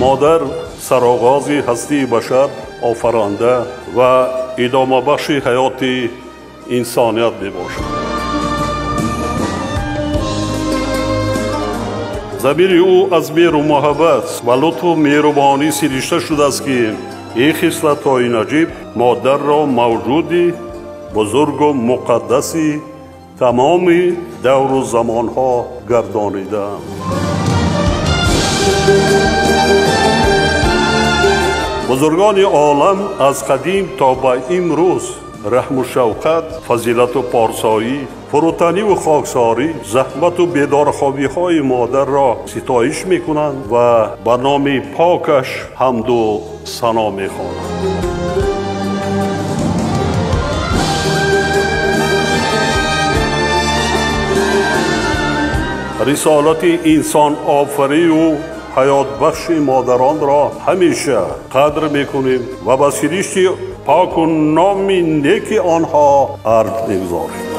مادر سرآغاز هستی بشر، آفرانده و ادامه بخش حیات انسانیت می باشد. ضمیر او از مهر و محبت و لطف و مهربانی سرشته شده است که این خصلت‌های نجیب مادر را موجودی بزرگ و مقدسی تمام دور و زمانها گردانیده‌اند. بزرگان عالم از قدیم تا به امروز رحم و شفقت، فضیلت و پارسایی، فروتنی و خاکساری، زحمت و بیدارخوابی‌های مادر را ستایش می‌کنند و به نام پاکش حمد و ثنا می‌خوانند. رسالت انسان آفری و حیات بخش مادران را همیشه قدر میکنیم و به سرشت پاک و نام نیک آنها عرض می‌گذاریم.